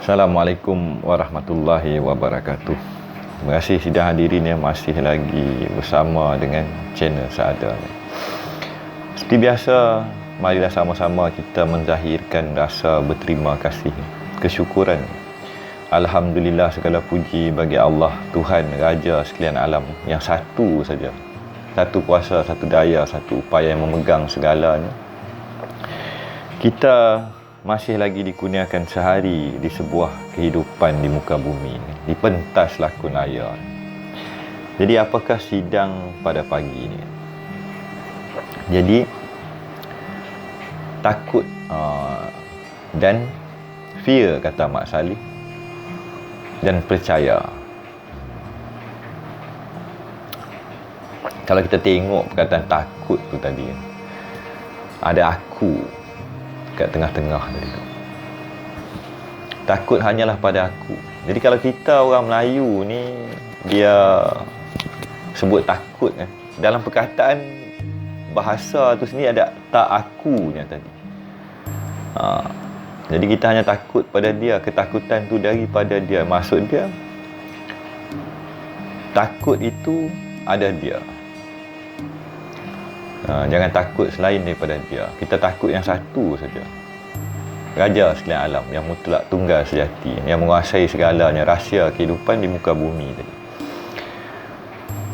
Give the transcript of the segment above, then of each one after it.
Assalamualaikum warahmatullahi wabarakatuh. Terima kasih sudah hadirin yang masih lagi bersama dengan channel Saada. Seperti biasa, marilah sama-sama kita menzahirkan rasa berterima kasih, kesyukuran. Alhamdulillah, segala puji bagi Allah, Tuhan Raja sekalian alam, yang satu saja. Satu kuasa, satu daya, satu upaya yang memegang segalanya. Kita masih lagi dikurniakan sehari di sebuah kehidupan di muka bumi, di pentas lakon layar. Jadi apakah sidang pada pagi ini? Jadi takut dan fear, kata Mak Salih, dan percaya. Kalau kita tengok perkataan takut tu tadi, ada aku kat tengah-tengah tadi tu. Takut hanyalah pada aku. Jadi kalau kita orang Melayu ni, dia sebut takut kan, dalam perkataan bahasa tu sendiri ada tak akunya tadi. Jadi kita hanya takut pada dia, ketakutan tu daripada dia. Maksud dia, takut itu ada dia. Jangan takut selain daripada dia. Kita takut yang satu saja, Raja sekalian alam, yang mutlak, tunggal sejati, yang menguasai segalanya, rahsia kehidupan di muka bumi tadi.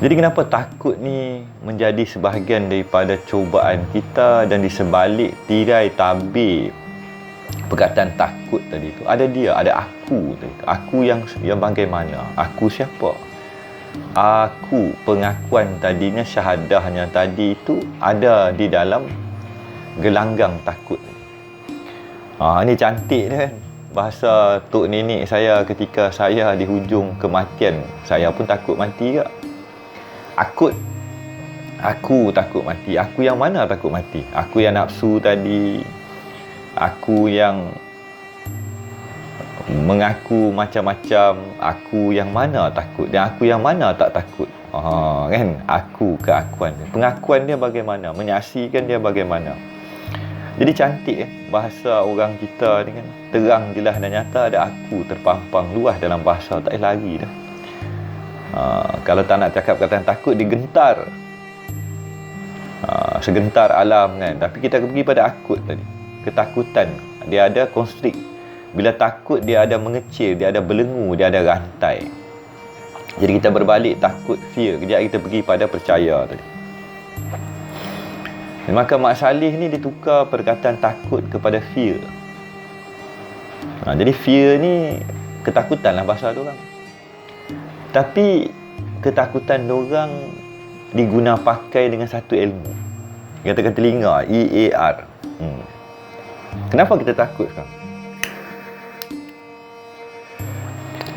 Jadi kenapa takut ni menjadi sebahagian daripada cubaan kita, dan di sebalik tirai tabir perkataan takut tadi tu ada dia, ada aku tadi tu. Aku yang bagaimana? Aku siapa? Aku, pengakuan tadinya, syahadahnya tadi itu ada di dalam gelanggang takut. Ini cantik dia kan, bahasa tok nenek saya ketika saya di hujung kematian. Saya pun takut mati juga. Aku takut mati. Aku yang mana takut mati? Aku yang nafsu tadi, aku yang mengaku macam-macam, aku yang mana takut dan aku yang mana tak takut. Kan, aku, keakuan dia, pengakuan dia bagaimana, menyaksikan dia bagaimana. Jadi cantik bahasa orang kita ni kan, terang, jelas dan nyata. Ada aku terpampang luas dalam bahasa, tak payah lari dah. Kalau tak nak cakap perkataan takut, digentar, segentar alam kan. Tapi kita pergi pada akut tadi, ketakutan. Dia ada konstrik. Bila takut, dia ada mengecil, dia ada belenggu, dia ada rantai. Jadi kita berbalik, takut, fear. Kejap kita pergi pada percaya tadi. Dan maka Mak Salih ni ditukar perkataan takut kepada fear. Jadi fear ni ketakutan lah bahasa diorang. Tapi ketakutan diorang diguna pakai dengan satu ilmu. Katakan telinga, EAR. Kenapa kita takut sekarang?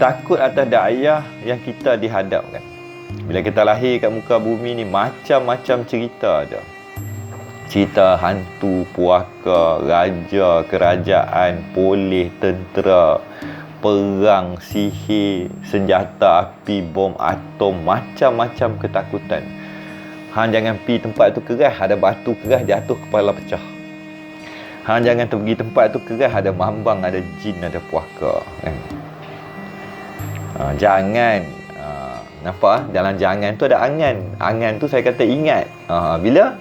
Takut atas dakwah yang kita dihadapkan. Bila kita lahir kat muka bumi ni, macam-macam cerita ada. Cerita hantu, puaka, raja, kerajaan, polis, tentera, perang, sihir, senjata api, bom atom, macam-macam ketakutan. Hang jangan pergi tempat tu keras, ada batu keras jatuh, kepala pecah. Hang jangan pergi tempat tu keras, ada mambang, ada jin, ada puaka kan. Jangan nampak dalam jangan tu ada angan. Angan tu saya kata ingat. Bila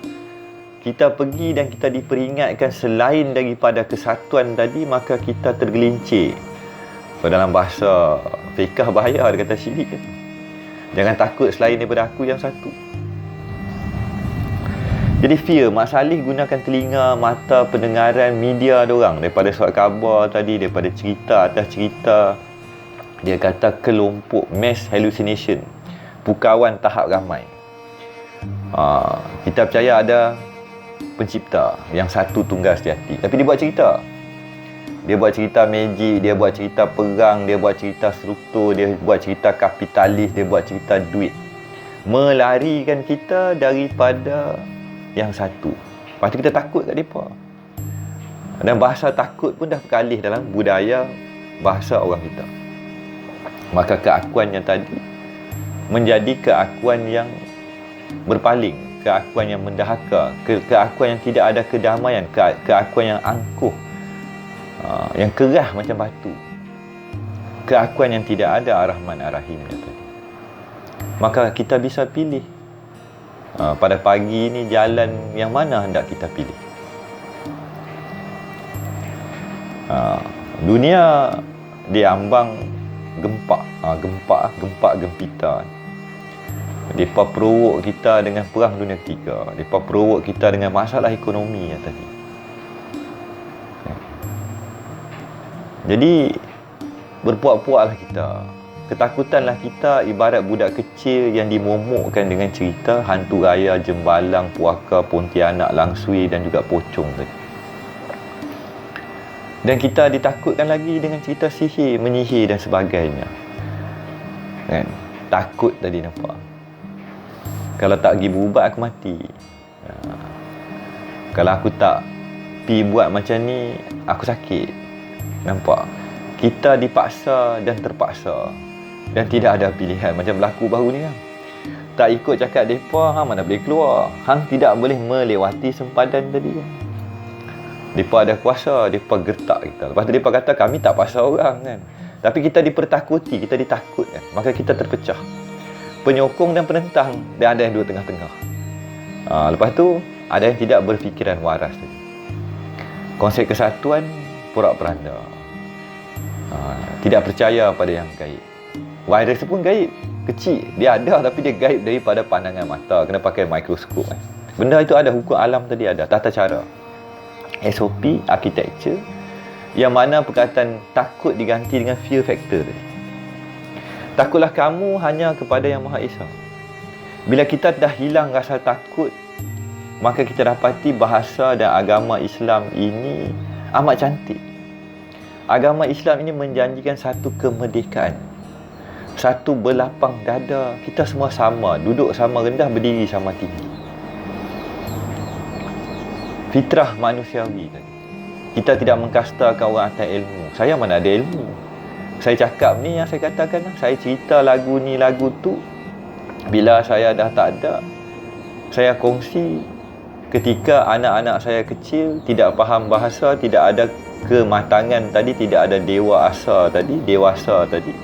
kita pergi dan kita diperingatkan selain daripada kesatuan tadi, maka kita tergelincir. Dalam bahasa fiqh bahaya, dia kata syirik kan? Jangan takut selain daripada aku yang satu. Jadi fear, Mak Salih gunakan telinga, mata, pendengaran, media diorang, daripada surat khabar tadi, daripada cerita atas cerita. Dia kata kelompok mass hallucination, pukawan tahap ramai. Kita percaya ada pencipta yang satu tunggal sejati, tapi dia buat cerita. Dia buat cerita magic, dia buat cerita perang, dia buat cerita struktur, dia buat cerita kapitalis, dia buat cerita duit. Melarikan kita daripada yang satu. Lepas tu kita takut kat mereka. Dan bahasa takut pun dah berkalih dalam budaya bahasa orang kita. Maka keakuan yang tadi menjadi keakuan yang berpaling, keakuan yang mendahaka, keakuan yang tidak ada kedamaian, keakuan yang angkuh, yang keras macam batu. keakuan yang tidak ada Ar-Rahman Ar-Rahimnya tadi. Maka kita bisa pilih pada pagi ini jalan yang mana hendak kita pilih. Dunia diambang gempa gempita. Mereka perowok kita dengan perang dunia ketiga. Mereka perowok kita dengan masalah ekonomi yang tadi. Jadi berpuak-puaklah kita. Ketakutanlah kita ibarat budak kecil yang dimomokkan dengan cerita hantu raya, jembalang, puaka, pontianak, langsui dan juga pocong tadi. Dan kita ditakutkan lagi dengan cerita sihir, menyihir dan sebagainya. Kan? Takut tadi nampak. Kalau tak pergi berubat aku mati. Kalau aku tak pergi buat macam ni aku sakit. Nampak? Kita dipaksa dan terpaksa. Dan tidak ada pilihan. Macam berlaku baru ni kan. Tak ikut cakap mereka, hang mana boleh keluar. Hang tidak boleh melewati sempadan tadi kan. Mereka ada kuasa, mereka gertak kita. Lepas tu mereka kata kami tak paksa orang kan. Tapi kita dipertakuti, kita ditakut kan. Maka kita terpecah. Penyokong dan penentang. Dan ada yang dua tengah-tengah. Lepas tu ada yang tidak berfikiran waras tadi. Konsep kesatuan porak-poranda. Tidak percaya pada yang gaib. Virus pun gaib, kecil. Dia ada tapi dia gaib daripada pandangan mata. Kena pakai mikroskop kan. Benda itu ada, hukum alam tadi ada, tata cara, SOP, architecture. Yang mana perkataan takut diganti dengan fear factor tadi. Takutlah kamu hanya kepada Yang Maha Esa. Bila kita dah hilang rasa takut, maka kita dapati bahasa dan agama Islam ini amat cantik. Agama Islam ini menjanjikan satu kemerdekaan, satu berlapang dada. Kita semua sama, duduk sama rendah, berdiri sama tinggi. Fitrah manusiawi tadi. Kita tidak mengkastakan orang atas ilmu. Saya mana ada ilmu. Saya cakap ni yang saya katakan, saya cerita lagu ni lagu tu. Bila saya dah tak ada, saya kongsi ketika anak-anak saya kecil, tidak faham bahasa, tidak ada kematangan tadi, tidak ada dewasa tadi.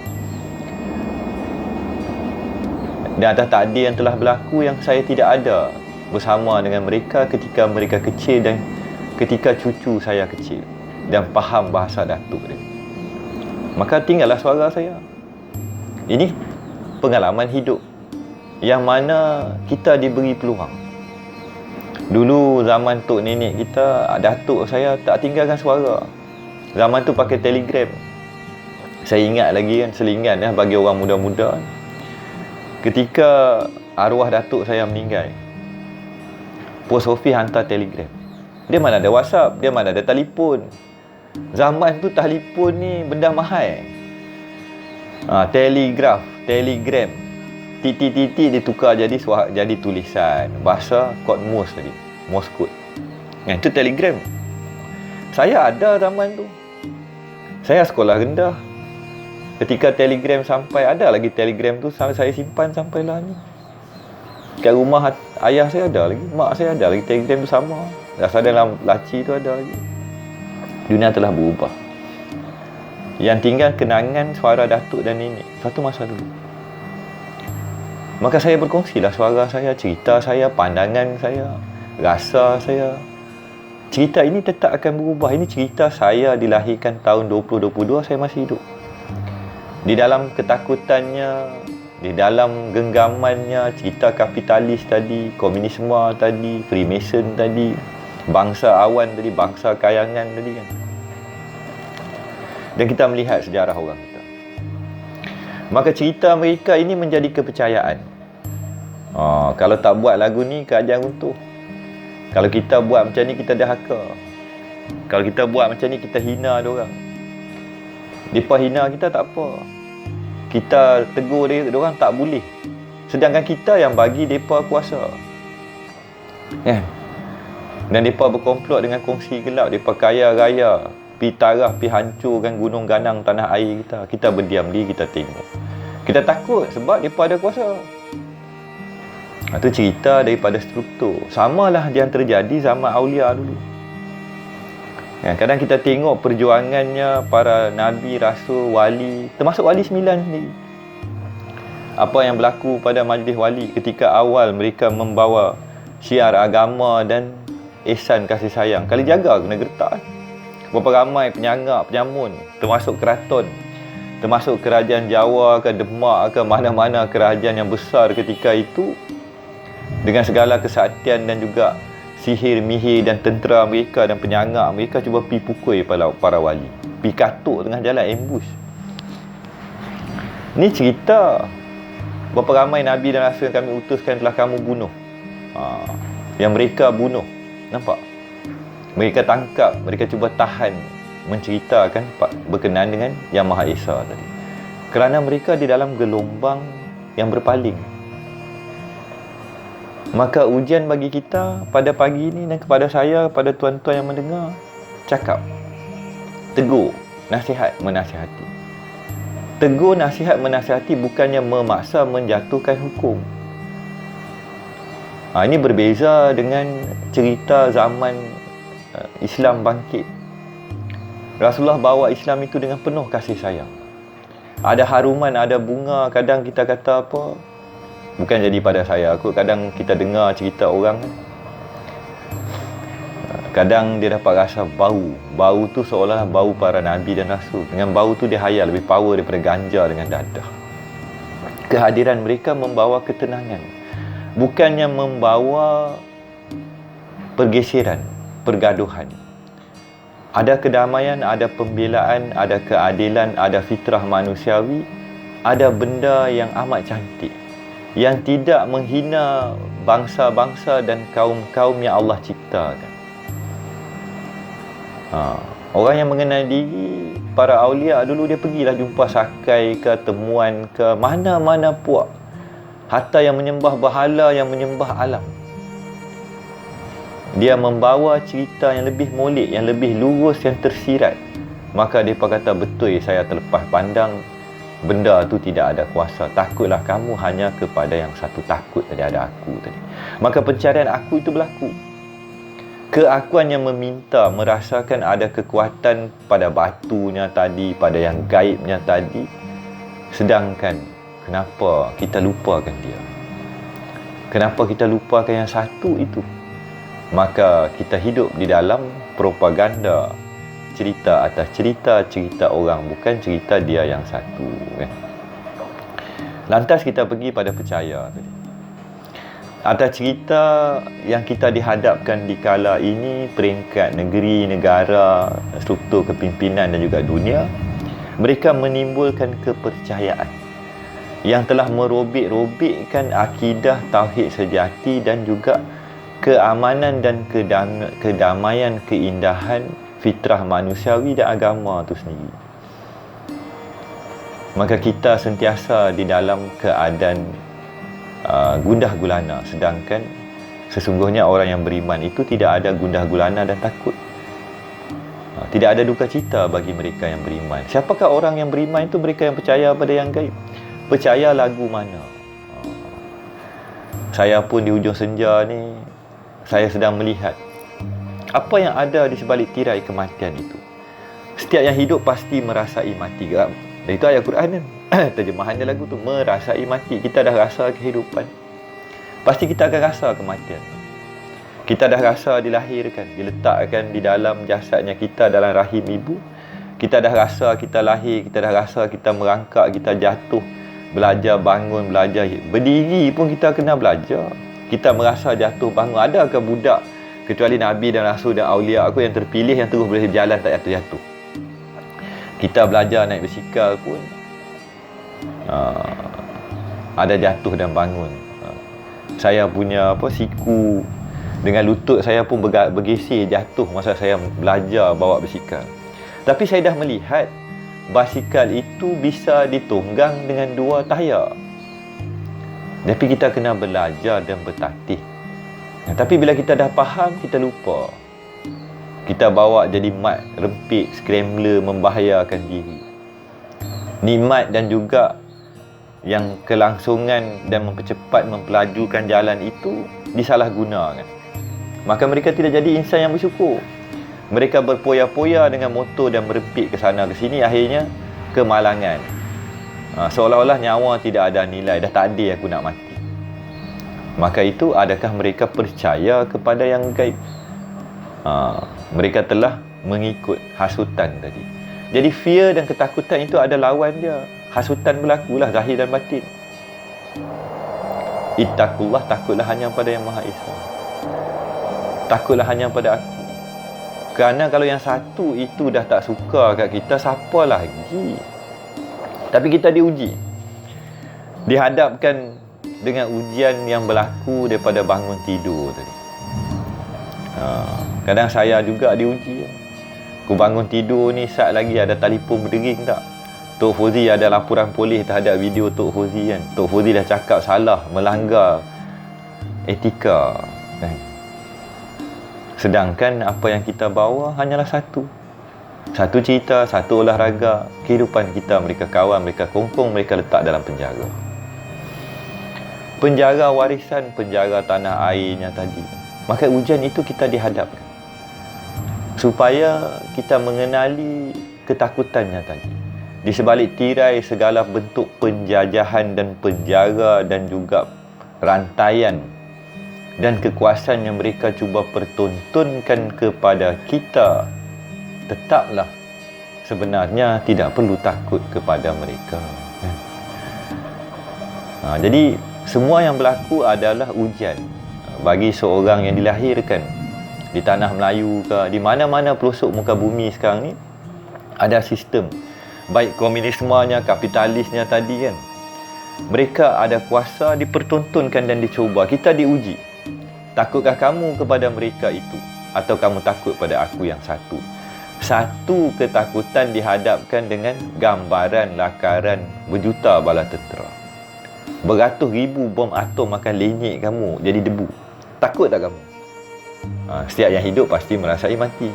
Dan ada takdir yang telah berlaku yang saya tidak ada bersama dengan mereka ketika mereka kecil dan ketika cucu saya kecil dan faham bahasa datuk dia. Maka tinggallah suara saya. Ini pengalaman hidup yang mana kita diberi peluang. Dulu zaman tok nenek kita, datuk saya tak tinggalkan suara. Zaman tu pakai telegram. Saya ingat lagi kan, selingan bagi orang muda-muda. Ketika arwah datuk saya meninggal, pos ofis hantar telegram. Dia mana ada WhatsApp, dia mana ada telefon. Zaman tu telefon ni benda mahal. Telegram, titik-titik ditukar jadi tulisan bahasa kod Morse tadi, Morse code. Itu telegram. Saya ada zaman tu. Saya sekolah rendah. Ketika telegram sampai, ada lagi telegram tu saya simpan sampailah ni. Kat rumah ayah saya ada lagi, mak saya ada lagi telegram tu sama. Rasa dalam laci tu ada lagi. Dunia telah berubah. Yang tinggal kenangan suara datuk dan nenek satu masa dulu. Maka saya berkongsilah suara saya, cerita saya, pandangan saya, rasa saya. Cerita ini tetap akan berubah. Ini cerita saya dilahirkan tahun 2022, saya masih hidup. Di dalam ketakutannya, di dalam genggamannya, cerita kapitalis tadi, komunisme tadi, Freemason tadi, bangsa awan tadi, bangsa kayangan tadi kan. Dan kita melihat sejarah orang kita. Maka cerita mereka ini menjadi kepercayaan. Kalau tak buat lagu ni, kerajaan runtuh. Kalau kita buat macam ni, kita dahaka. Kalau kita buat macam ni, kita hina diorang. Mereka hina kita tak apa. Kita tegur diorang tak boleh. Sedangkan kita yang bagi mereka kuasa. Dan mereka berkomplot dengan kongsi gelap. Mereka kaya raya, pi tarah, pi hancurkan gunung ganang tanah air kita. Kita berdiam diri, kita tengok. Kita takut sebab mereka ada kuasa. Itu cerita daripada struktur. Samalah yang terjadi zaman Aulia dulu. Kadang kita tengok perjuangannya para nabi, rasul, wali, termasuk wali 9 sendiri. Apa yang berlaku pada majlis wali ketika awal mereka membawa syiar agama dan ihsan kasih sayang. Kali jaga kena gertak. Berapa ramai penyangga, penyamun, termasuk keraton, termasuk kerajaan Jawa ke Demak ke mana-mana kerajaan yang besar ketika itu, dengan segala kesaktian dan juga sihir, mihir dan tentera mereka dan penyangga mereka cuba pi pukul para wali, pi katuk tengah jalan, ambush. Ni cerita berapa ramai nabi dan rasul yang kami utuskan telah kamu bunuh. Yang mereka bunuh. Nampak? Mereka tangkap, mereka cuba tahan, menceritakan berkenaan dengan Yang Maha Esa tadi. Kerana mereka di dalam gelombang yang berpaling. Maka ujian bagi kita pada pagi ini dan kepada saya, kepada tuan-tuan yang mendengar, cakap, tegur, nasihat, menasihati. Tegur, nasihat, menasihati bukannya memaksa menjatuhkan hukum. Ini berbeza dengan cerita zaman Islam bangkit. Rasulullah bawa Islam itu dengan penuh kasih sayang. Ada haruman, ada bunga. Kadang kita kata apa, bukan jadi pada saya, kadang kita dengar cerita orang, kadang dia dapat rasa bau. Bau tu seolah bau para nabi dan rasul. Dengan bau tu dia hayal lebih power daripada ganja dengan dadah. Kehadiran mereka membawa ketenangan, bukannya membawa pergeseran, pergaduhan. Ada kedamaian, ada pembelaan, ada keadilan, ada fitrah manusiawi, ada benda yang amat cantik, yang tidak menghina bangsa-bangsa dan kaum-kaum yang Allah ciptakan. Orang yang mengenal diri, para awliya dulu dia pergilah jumpa sakai ke temuan ke mana-mana puak, hatta yang menyembah berhala, yang menyembah alam. Dia membawa cerita yang lebih molek, yang lebih lurus, yang tersirat. Maka dia kata, betul saya terlepas pandang, benda tu tidak ada kuasa. Takutlah kamu hanya kepada yang satu. Takut tadi ada aku tadi. Maka pencarian aku itu berlaku. Keakuan yang meminta, merasakan ada kekuatan pada batunya tadi, pada yang gaibnya tadi. Sedangkan kenapa kita lupakan dia? Kenapa kita lupakan yang satu itu? Maka kita hidup di dalam propaganda, cerita atas cerita orang, bukan cerita dia yang satu, kan? Lantas kita pergi pada percaya tadi. Atas cerita yang kita dihadapkan di kala ini, peringkat negeri, negara, struktur kepimpinan dan juga dunia, mereka menimbulkan kepercayaan yang telah merobek-robekkan akidah tauhid sejati dan juga keamanan dan kedamaian, keindahan, fitrah manusiawi dan agama itu sendiri. Maka kita sentiasa di dalam keadaan gundah gulana, sedangkan sesungguhnya orang yang beriman itu tidak ada gundah gulana dan takut. Tidak ada duka cita bagi mereka yang beriman. Siapakah orang yang beriman itu? Mereka yang percaya pada yang gaib. Percaya lagu mana? Saya pun di hujung senja ni, saya sedang melihat apa yang ada di sebalik tirai kematian itu. Setiap yang hidup pasti merasai mati. Dan itu ayat Quran kan? Terjemahannya lagu tu, merasai mati. Kita dah rasa kehidupan, pasti kita akan rasa kematian. Kita dah rasa dilahirkan, diletakkan di dalam jasadnya kita dalam rahim ibu. Kita dah rasa kita lahir, kita dah rasa kita merangkak, kita jatuh, belajar bangun, belajar berdiri pun kita kena belajar. Kita merasa jatuh bangun. Adakah budak kecuali Nabi dan Rasul dan Aulia aku yang terpilih yang terus boleh berjalan tak jatuh-jatuh? Kita belajar naik basikal pun ada jatuh dan bangun. Saya punya siku dengan lutut saya pun bergeser jatuh masa saya belajar bawa basikal. Tapi saya dah melihat basikal itu bisa ditunggang dengan 2 tayar. Tapi kita kena belajar dan bertatih. Tapi bila kita dah faham, kita lupa. Kita bawa jadi mat, rempit, scrambler, membahayakan diri. Nikmat dan juga yang kelangsungan dan mempercepat, mempelajukan jalan itu disalahgunakan. Maka mereka tidak jadi insan yang bersyukur. Mereka berpoya-poya dengan motor dan merempit ke sana ke sini, akhirnya kemalangan. Seolah-olah nyawa tidak ada nilai, dah tak adil aku nak mati. Maka itu, adakah mereka percaya kepada yang gaib? Mereka telah mengikut hasutan tadi. Jadi fear dan ketakutan itu ada lawan dia. Hasutan berlakulah zahir dan batin. Ittaqullah, takutlah hanya pada Yang Maha Esa. Takutlah hanya pada aku. Kerana kalau yang satu itu dah tak suka kat kita, siapa lagi? Tapi kita diuji. Dihadapkan dengan ujian yang berlaku daripada bangun tidur tadi. Kadang saya juga diuji. Aku bangun tidur ni, saat lagi ada telefon berdering tak? Tok Fauzi ada laporan polis terhadap video Tok Fauzi kan. Tok Fauzi dah cakap salah, melanggar etika kan. Sedangkan apa yang kita bawa hanyalah satu cerita, satu olahraga. Kehidupan kita, mereka kawan, mereka kongkong, mereka letak dalam penjara. Penjara warisan, penjara tanah airnya tadi. Maka ujian itu kita dihadapkan supaya kita mengenali ketakutannya tadi. Di sebalik tirai segala bentuk penjajahan dan penjara dan juga rantaian dan kekuasaan yang mereka cuba pertontonkan kepada kita, tetaplah sebenarnya tidak perlu takut kepada mereka. Jadi semua yang berlaku adalah ujian bagi seorang yang dilahirkan di tanah Melayu ke, di mana-mana pelosok muka bumi sekarang ni ada sistem, baik komunismenya, kapitalisnya tadi kan. Mereka ada kuasa, dipertontonkan dan dicuba. Kita diuji. Takutkah kamu kepada mereka itu? Atau kamu takut pada aku yang satu? Satu ketakutan dihadapkan dengan gambaran lakaran berjuta bala tentera. Beratus ribu bom atom akan lenyek kamu jadi debu. Takut tak kamu? Setiap yang hidup pasti merasai mati.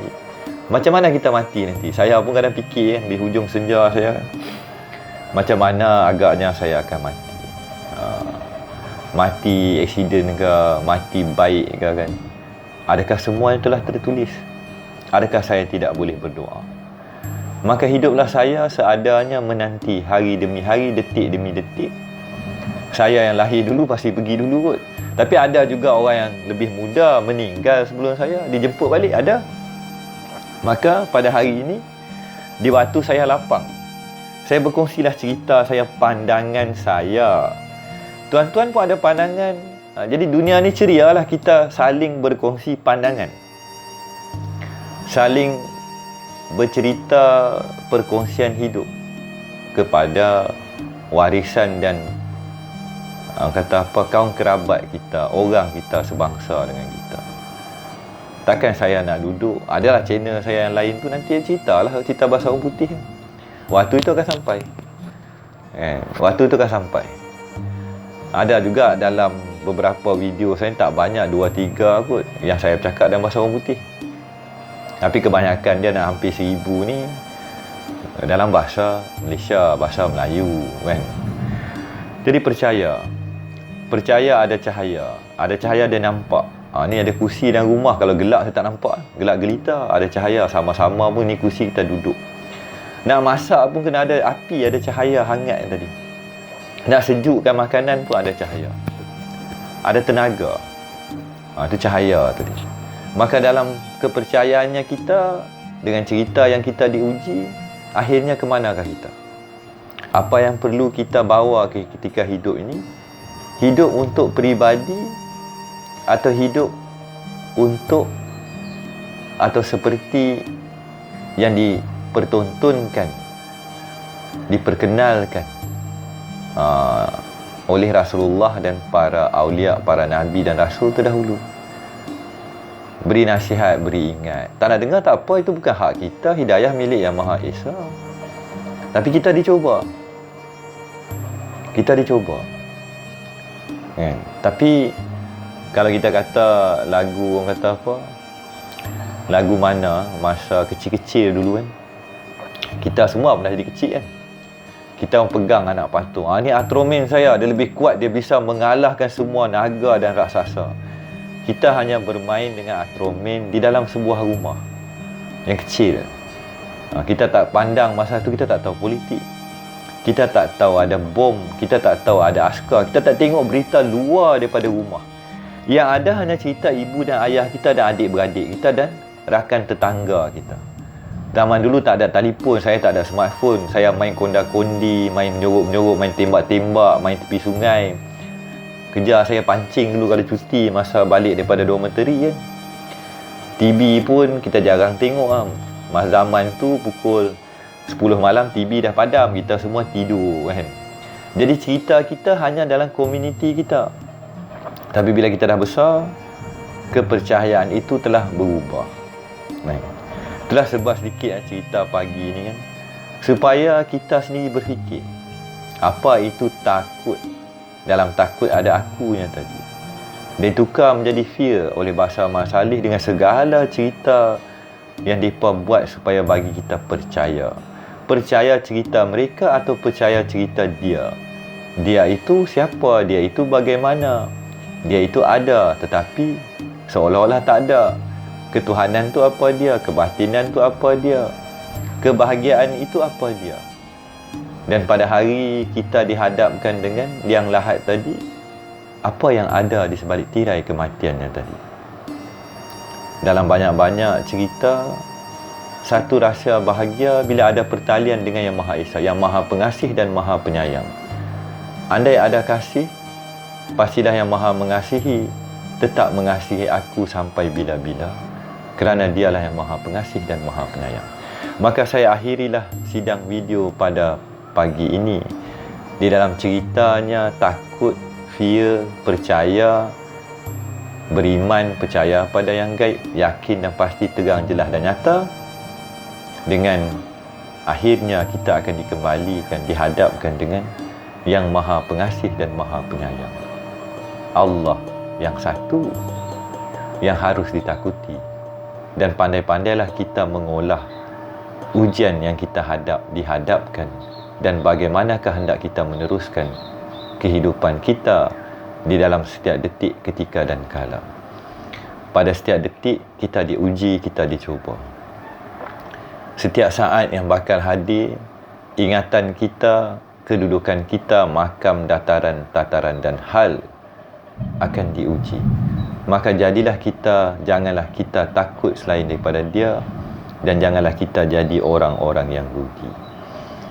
Macam mana kita mati nanti? Saya pun kadang fikir kan, di hujung senja saya, macam mana agaknya saya akan mati. Mati aksiden ke, mati baik ke kan? Adakah semua yang telah tertulis? Adakah saya tidak boleh berdoa? Maka hiduplah saya seadanya menanti hari demi hari, detik demi detik. Saya yang lahir dulu pasti pergi dulu kot. Tapi ada juga orang yang lebih muda meninggal sebelum saya, dijemput balik, ada. Maka pada hari ini, di waktu saya lapang, saya berkongsilah cerita saya, pandangan saya. Tuan-tuan pun ada pandangan. Jadi dunia ni ceria lah, kita saling berkongsi pandangan, saling bercerita perkongsian hidup kepada warisan dan kata apa, kaum kerabat kita, orang kita sebangsa dengan kita. Takkan saya nak duduk, adalah channel saya yang lain tu nanti ceritalah cerita bahasa orang putih. Waktu itu akan sampai. Waktu itu akan sampai. Ada juga dalam beberapa video saya, tak banyak, 2-3 kot, yang saya bercakap dalam bahasa orang putih. Tapi kebanyakan dia nak hampir 1000 ni dalam bahasa Malaysia, bahasa Melayu kan. Jadi percaya ada cahaya dia nampak. Ni ada kursi dalam rumah, kalau gelap saya tak nampak, gelap gelita, ada cahaya, sama-sama pun ni kursi kita duduk. Nak masak pun kena ada api, ada cahaya hangat tadi. Nak sejukkan makanan pun ada cahaya, ada tenaga. Itu cahaya tadi. Maka dalam kepercayaannya kita, dengan cerita yang kita diuji, akhirnya ke manakah kita? Apa yang perlu kita bawa ketika hidup ini? Hidup untuk peribadi atau hidup untuk, atau seperti yang dipertontonkan, diperkenalkan oleh Rasulullah dan para awliya, para nabi dan rasul terdahulu. Beri nasihat, beri ingat. Tak nak dengar tak apa, itu bukan hak kita. Hidayah milik Yang Maha Esa. Tapi kita dicuba. Kan? Tapi kalau kita kata lagu, orang kata apa, lagu mana masa kecil-kecil dulu kan, kita semua pernah jadi kecil kan. Kita orang pegang anak patung. Ni Atromin saya, dia lebih kuat, dia bisa mengalahkan semua naga dan raksasa. Kita hanya bermain dengan Atromin di dalam sebuah rumah. yang kecil. Kita tak pandang masa tu, kita tak tahu politik, kita tak tahu ada bom, kita tak tahu ada askar, kita tak tengok berita luar daripada rumah. Yang ada hanya cerita ibu dan ayah kita dan adik-beradik kita dan rakan tetangga kita. Zaman dulu tak ada telefon, saya tak ada smartphone, saya main konda-kondi, main menyorok-menyorok, main tembak-tembak, main tepi sungai. Kerja saya pancing dulu kalau cuti masa balik daripada dormitory kan. TV pun kita jarang tengok kan. Masa zaman tu pukul 10 malam TV dah padam, kita semua tidur kan. Jadi cerita kita hanya dalam komuniti kita. Tapi bila kita dah besar, kepercayaan itu telah berubah. Itulah sebab sedikit cerita pagi ni kan, supaya kita sendiri berfikir, apa itu takut. Dalam takut ada akunya tadi. Dia tukar menjadi fear oleh bahasa Ahmad Saleh dengan segala cerita yang mereka buat supaya bagi kita percaya. Percaya cerita mereka atau percaya cerita dia. Dia itu siapa? Dia itu bagaimana? Dia itu ada tetapi seolah-olah tak ada. Ketuhanan tu apa dia? Kebatinan tu apa dia? Kebahagiaan itu apa dia? Dan pada hari kita dihadapkan dengan liang lahat tadi, apa yang ada di sebalik tirai kematiannya tadi? Dalam banyak-banyak cerita, satu rahsia bahagia bila ada pertalian dengan Yang Maha Esa, Yang Maha Pengasih dan Maha Penyayang. Andai ada kasih, pastilah Yang Maha Mengasihi tetap mengasihi aku sampai bila-bila, kerana dialah Yang Maha Pengasih dan Maha Penyayang. Maka saya akhirilah sidang video pada pagi ini. Di dalam ceritanya takut, fear, percaya, beriman, percaya pada yang gaib, yakin dan pasti, terang, jelas dan nyata. Dengan akhirnya kita akan dikembalikan, dihadapkan dengan Yang Maha Pengasih dan Maha Penyayang. Allah yang satu yang harus ditakuti. Dan pandai-pandailah kita mengolah ujian yang kita dihadapkan, dan bagaimanakah hendak kita meneruskan kehidupan kita di dalam setiap detik, ketika dan kala. Pada setiap detik kita diuji, kita dicuba. Setiap saat yang bakal hadir, ingatan kita, kedudukan kita, makam, dataran, tataran dan hal akan diuji. Maka jadilah kita, janganlah kita takut selain daripada dia, dan janganlah kita jadi orang-orang yang rugi.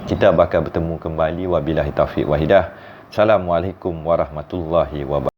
Kita bakal bertemu kembali. Wabillahi taufiq wa hidayah. Assalamualaikum warahmatullahi wabarakatuh.